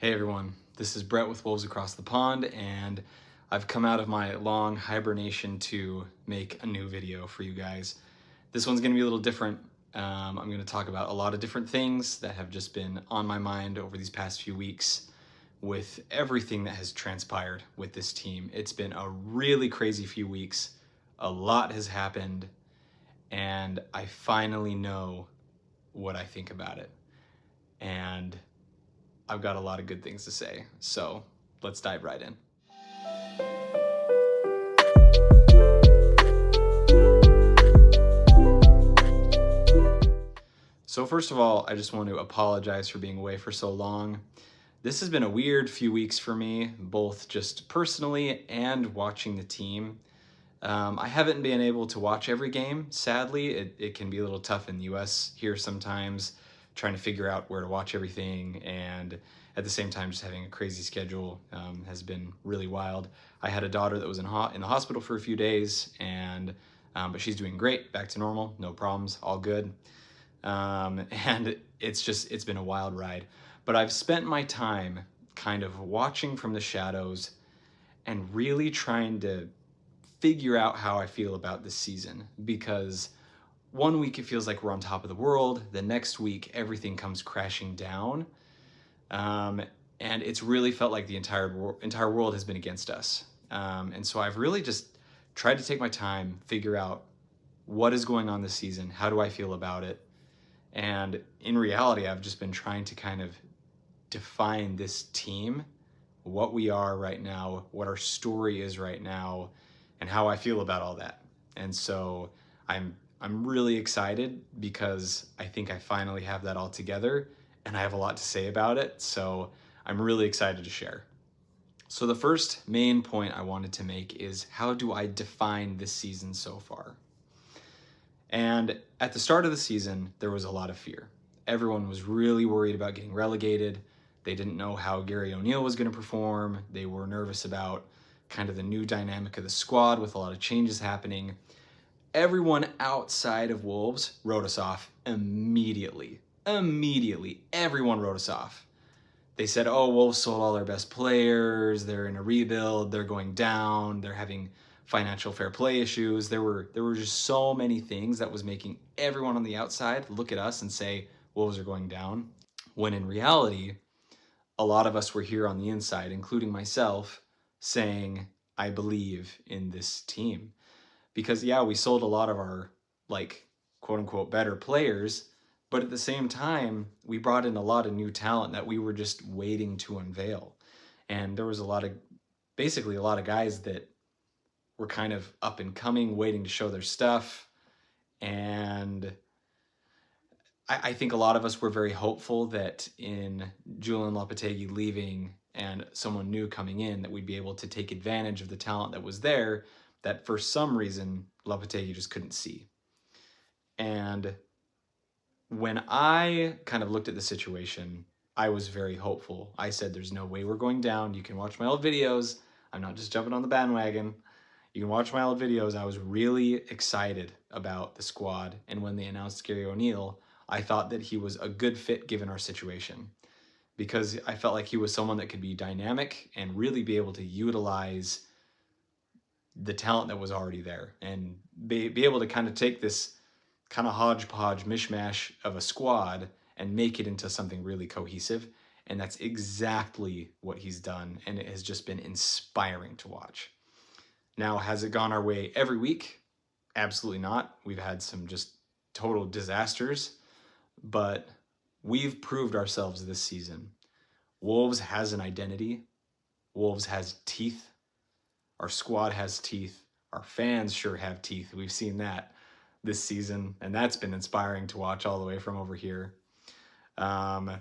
Hey everyone, this is Brett with Wolves Across the Pond, and I've come out of my long hibernation to make a new video for you guys. This one's going to be a little different. I'm going to talk about a lot of different things that have just been on my mind over these past few weeks with everything that has transpired with this team. It's been a really crazy few weeks. A lot has happened, and I finally know what I think about it. And I've got a lot of good things to say, so let's dive right in. So first of all, I just want to apologize for being away for so long. This has been a weird few weeks for me, both just personally and watching the team. I haven't been able to watch every game, sadly. It can be a little tough in the US here sometimes, trying to figure out where to watch everything, and at the same time just having a crazy schedule has been really wild. I had a daughter that was in the hospital for a few days, and but she's doing great, back to normal, no problems, all good. And it's been a wild ride. But I've spent my time kind of watching from the shadows and really trying to figure out how I feel about this season, because one week it feels like we're on top of the world, the next week everything comes crashing down, and it's really felt like the entire world has been against us. And so I've really just tried to take my time, figure out what is going on this season, how do I feel about it, and in reality I've just been trying to kind of define this team, what we are right now, what our story is right now, and how I feel about all that. And so I'm really excited because I think I finally have that all together and I have a lot to say about it. So I'm really excited to share. So the first main point I wanted to make is, how do I define this season so far? And at the start of the season, there was a lot of fear. Everyone was really worried about getting relegated. They didn't know how Gary ONeal was going to perform. They were nervous about kind of the new dynamic of the squad with a lot of changes happening. Everyone outside of Wolves wrote us off immediately. Everyone wrote us off. They said, oh, Wolves sold all their best players. They're in a rebuild. They're going down. They're having financial fair play issues. There were just so many things that was making everyone on the outside look at us and say Wolves are going down, when in reality, a lot of us were here on the inside, including myself, saying, I believe in this team. Because yeah, we sold a lot of our, like, quote unquote better players, but at the same time, we brought in a lot of new talent that we were just waiting to unveil. And there was basically a lot of guys that were kind of up and coming, waiting to show their stuff. And I think a lot of us were very hopeful that in Julian Lopetegui leaving and someone new coming in, that we'd be able to take advantage of the talent that was there, that for some reason Lopetegui just couldn't see. And when I kind of looked at the situation, I was very hopeful. I said, there's no way we're going down. You can watch my old videos. I'm not just jumping on the bandwagon. You can watch my old videos. I was really excited about the squad. And when they announced Gary ONeal, I thought that he was a good fit given our situation, because I felt like he was someone that could be dynamic and really be able to utilize the talent that was already there and be able to kind of take this kind of hodgepodge mishmash of a squad and make it into something really cohesive. And that's exactly what he's done. And it has just been inspiring to watch. Now, has it gone our way every week? Absolutely not. We've had some just total disasters, but we've proved ourselves this season. Wolves has an identity. Wolves has teeth. Our squad has teeth. Our fans sure have teeth. We've seen that this season, and that's been inspiring to watch all the way from over here. And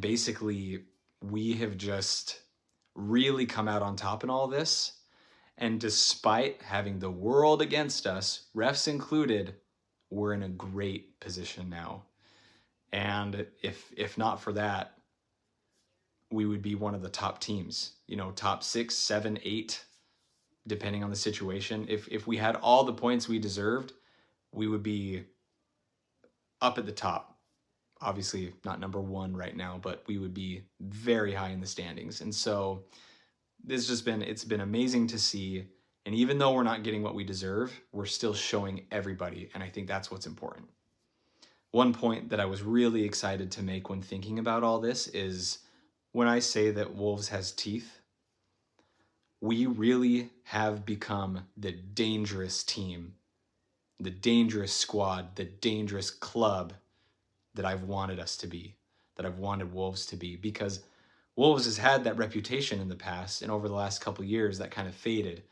basically, we have just really come out on top in all this. And despite having the world against us, refs included, we're in a great position now. And if not for that, we would be one of the top teams, top 6, 7, 8, depending on the situation. If we had all the points we deserved, we would be up at the top, obviously not number one right now, but we would be very high in the standings. And so it's been amazing to see. And even though we're not getting what we deserve, we're still showing everybody. And I think that's what's important. One point that I was really excited to make when thinking about all this is when I say that Wolves has teeth, we really have become the dangerous team, the dangerous squad, the dangerous club that I've wanted us to be, that I've wanted Wolves to be, because Wolves has had that reputation in the past, and over the last couple of years that kind of faded.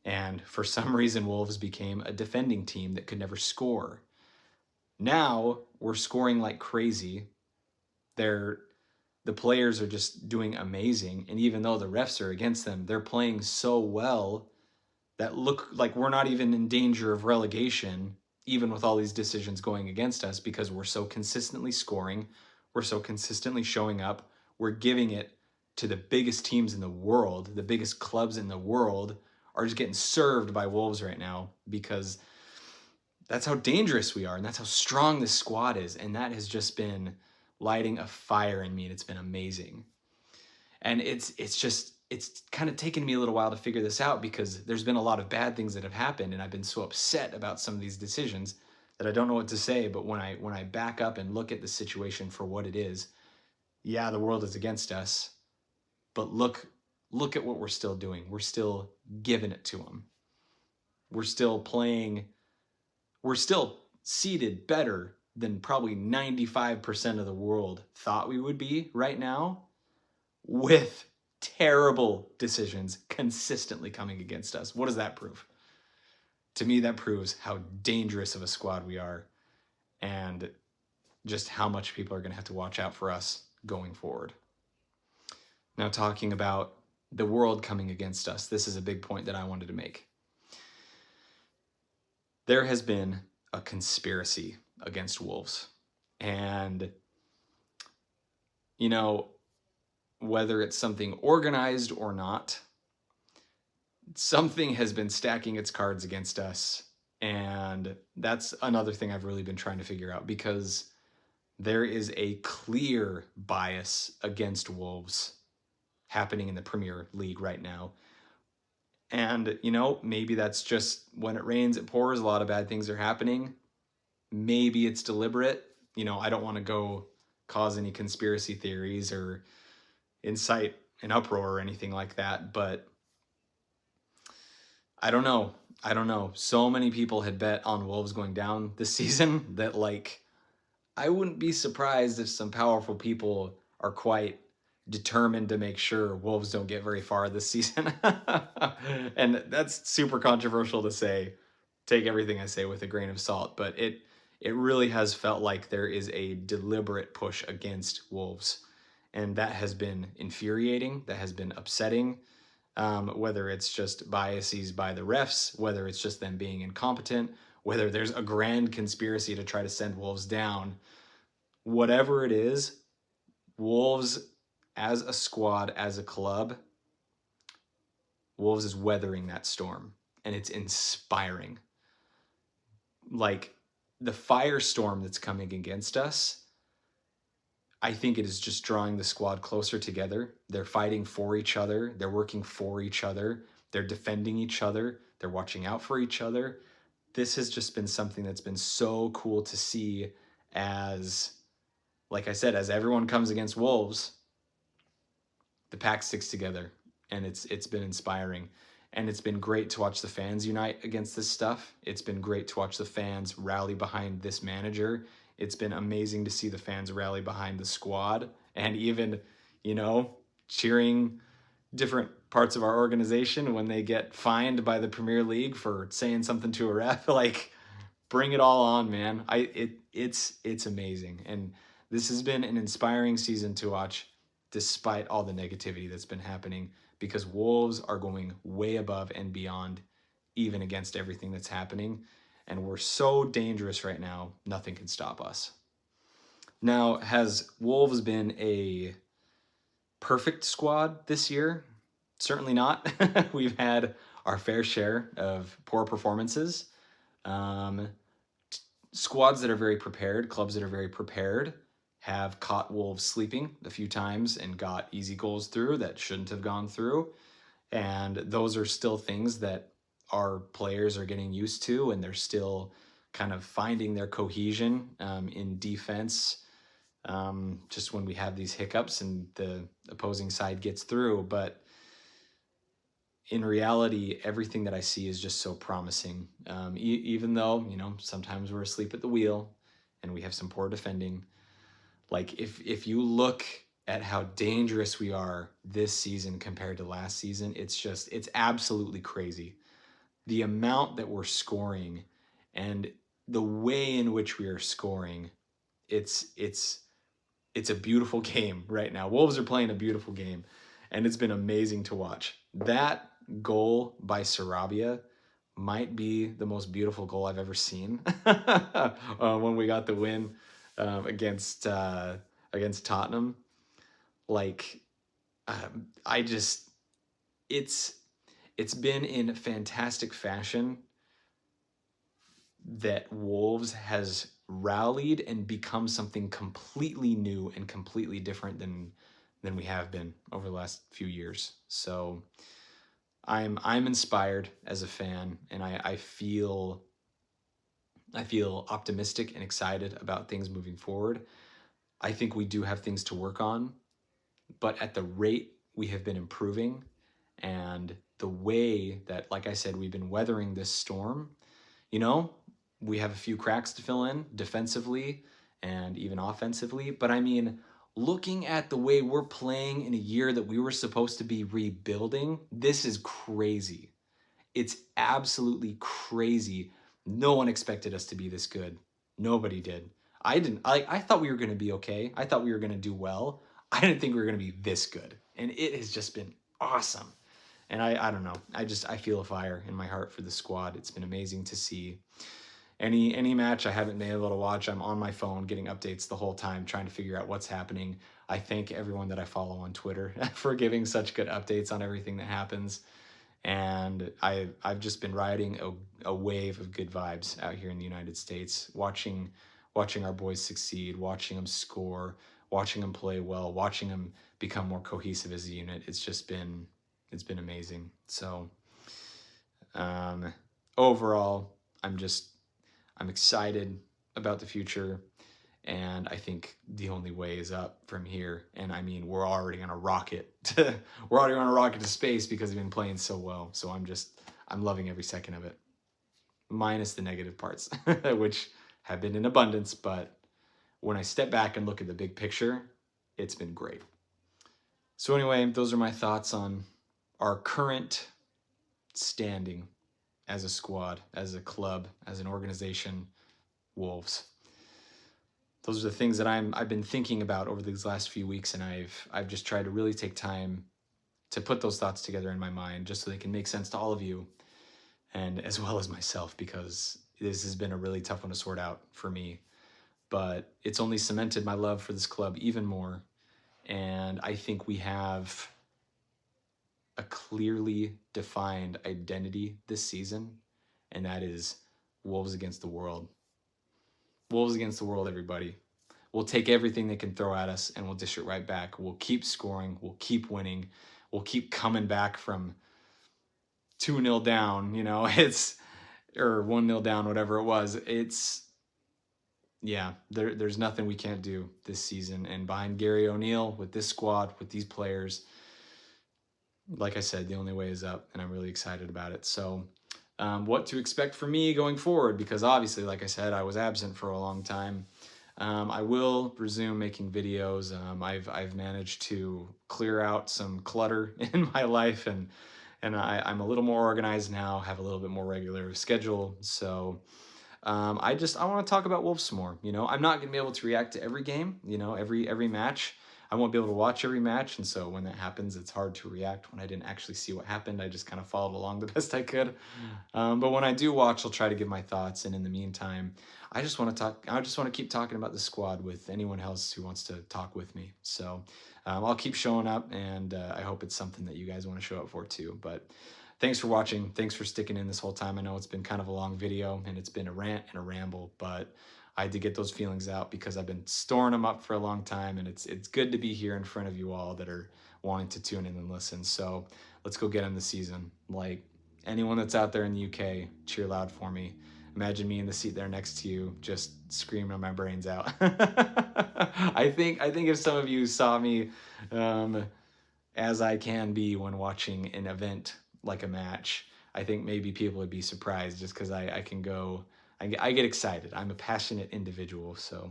And for some reason, Wolves became a defending team that could never score. Now we're scoring like crazy. The players are just doing amazing. And even though the refs are against them, they're playing so well that look like we're not even in danger of relegation, even with all these decisions going against us, because we're so consistently scoring. We're so consistently showing up. We're giving it to the biggest teams in the world. The biggest clubs in the world are just getting served by Wolves right now, because that's how dangerous we are, and that's how strong this squad is. And that has just been lighting a fire in me, and it's been amazing. And it's kind of taken me a little while to figure this out, because there's been a lot of bad things that have happened, and I've been so upset about some of these decisions that I don't know what to say. But when I back up and look at the situation for what it is, yeah, the world is against us, but look at what we're still doing. We're still giving it to them. We're still playing. We're still seated better than probably 95% of the world thought we would be right now, with terrible decisions consistently coming against us. What does that prove? To me, that proves how dangerous of a squad we are, and just how much people are going to have to watch out for us going forward. Now, talking about the world coming against us, this is a big point that I wanted to make. There has been a conspiracy against Wolves. And, whether it's something organized or not, something has been stacking its cards against us. And that's another thing I've really been trying to figure out, because there is a clear bias against Wolves happening in the Premier League right now. And, maybe that's just when it rains, it pours. A lot of bad things are happening. Maybe it's deliberate. I don't want to go cause any conspiracy theories or incite an uproar or anything like that, but I don't know. So many people had bet on Wolves going down this season that, I wouldn't be surprised if some powerful people are quite determined to make sure Wolves don't get very far this season. And that's super controversial to say. Take everything I say with a grain of salt, but it really has felt like there is a deliberate push against Wolves. And that has been infuriating. That has been upsetting. Whether it's just biases by the refs, whether it's just them being incompetent, whether there's a grand conspiracy to try to send Wolves down, whatever it is, Wolves as a squad, as a club, Wolves is weathering that storm, and it's inspiring. Like, the firestorm that's coming against us, I think it is just drawing the squad closer together. They're fighting for each other. They're working for each other. They're defending each other. They're watching out for each other. This has just been something that's been so cool to see, as, like I said, as everyone comes against Wolves, the pack sticks together, and it's been inspiring. And it's been great to watch the fans unite against this stuff. It's been great to watch the fans rally behind this manager. It's been amazing to see the fans rally behind the squad, and even, cheering different parts of our organization when they get fined by the Premier League for saying something to a ref. Bring it all on, man. It's amazing. And this has been an inspiring season to watch, despite all the negativity that's been happening, because Wolves are going way above and beyond, even against everything that's happening. And we're so dangerous right now, nothing can stop us. Now, has Wolves been a perfect squad this year? Certainly not. We've had our fair share of poor performances. Squads that are very prepared, clubs that are very prepared, have caught Wolves sleeping a few times and got easy goals through that shouldn't have gone through. And those are still things that our players are getting used to, and they're still kind of finding their cohesion in defense, just when we have these hiccups and the opposing side gets through. But in reality, everything that I see is just so promising. Even though, sometimes we're asleep at the wheel and we have some poor defending. Like if you look at how dangerous we are this season compared to last season, it's absolutely crazy. The amount that we're scoring and the way in which we are scoring, it's a beautiful game right now. Wolves are playing a beautiful game, and it's been amazing to watch. That goal by Sarabia might be the most beautiful goal I've ever seen. When we got the win against Tottenham, like I just it's been in fantastic fashion that Wolves has rallied and become something completely new and completely different than we have been over the last few years. So I'm inspired as a fan, and I feel optimistic and excited about things moving forward. I think we do have things to work on, but at the rate we have been improving and the way that, like I said, we've been weathering this storm, we have a few cracks to fill in defensively and even offensively. But I mean, looking at the way we're playing in a year that we were supposed to be rebuilding, this is crazy. It's absolutely crazy. No one expected us to be this good. Nobody did. I didn't. I thought we were going to be okay. I thought we were going to do well. I didn't think we were going to be this good. And it has just been awesome. And I don't know. I feel a fire in my heart for the squad. It's been amazing to see. Any match I haven't been able to watch, I'm on my phone getting updates the whole time, trying to figure out what's happening. I thank everyone that I follow on Twitter for giving such good updates on everything that happens. And I've just been riding a wave of good vibes out here in the United States, watching our boys succeed, watching them score, watching them play well, watching them become more cohesive as a unit. It's been amazing. So overall, I'm excited about the future, and I think the only way is up from here. And I mean, we're already on a rocket to space because we've been playing so well. So I'm loving every second of it, minus the negative parts, which have been in abundance. But when I step back and look at the big picture, it's been great. So anyway, those are my thoughts on our current standing as a squad, as a club, as an organization, Wolves. Those are the things that I've been thinking about over these last few weeks, and I've just tried to really take time to put those thoughts together in my mind just so they can make sense to all of you, and as well as myself, because this has been a really tough one to sort out for me. But it's only cemented my love for this club even more, and I think we have a clearly defined identity this season, and that is Wolves against the world. Wolves against the world, everybody. We'll take everything they can throw at us and we'll dish it right back. We'll keep scoring. We'll keep winning. We'll keep coming back from 2-0 down, or 1-0 down, whatever it was. There's nothing we can't do this season. And behind Gary ONeal, with this squad, with these players, like I said, the only way is up, and I'm really excited about it. So what to expect from me going forward, because obviously, like I said, I was absent for a long time. I will resume making videos. I've managed to clear out some clutter in my life, and I'm a little more organized now, have a little bit more regular schedule. So I want to talk about Wolves some more. I'm not going to be able to react to every game, every match. I won't be able to watch every match, and so when that happens, it's hard to react when I didn't actually see what happened. I just kind of followed along the best I could. But when I do watch, I'll try to give my thoughts, and in the meantime, I just want to keep talking about the squad with anyone else who wants to talk with me. So I'll keep showing up, and I hope it's something that you guys want to show up for too. But thanks for watching. Thanks for sticking in this whole time. I know it's been kind of a long video, and it's been a rant and a ramble, but I had to get those feelings out because I've been storing them up for a long time, and it's good to be here in front of you all that are wanting to tune in and listen. So let's go get them this season. Like, anyone that's out there in the UK, cheer loud for me. Imagine me in the seat there next to you, just screaming my brains out. I think if some of you saw me as I can be when watching an event like a match, I think maybe people would be surprised just because I can go. I get excited. I'm a passionate individual, so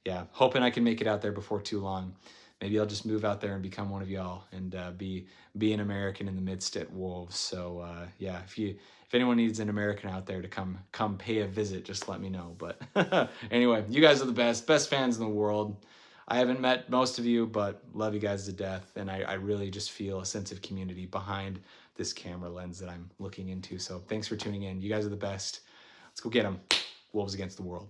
yeah, hoping I can make it out there before too long. Maybe I'll just move out there and become one of y'all and be an American in the midst at Wolves. So yeah, if anyone needs an American out there to come pay a visit, just let me know. But anyway, you guys are the best fans in the world. I haven't met most of you, but love you guys to death, and I really just feel a sense of community behind this camera lens that I'm looking into. So thanks for tuning in. You guys are the best. Let's go get them. Wolves against the world.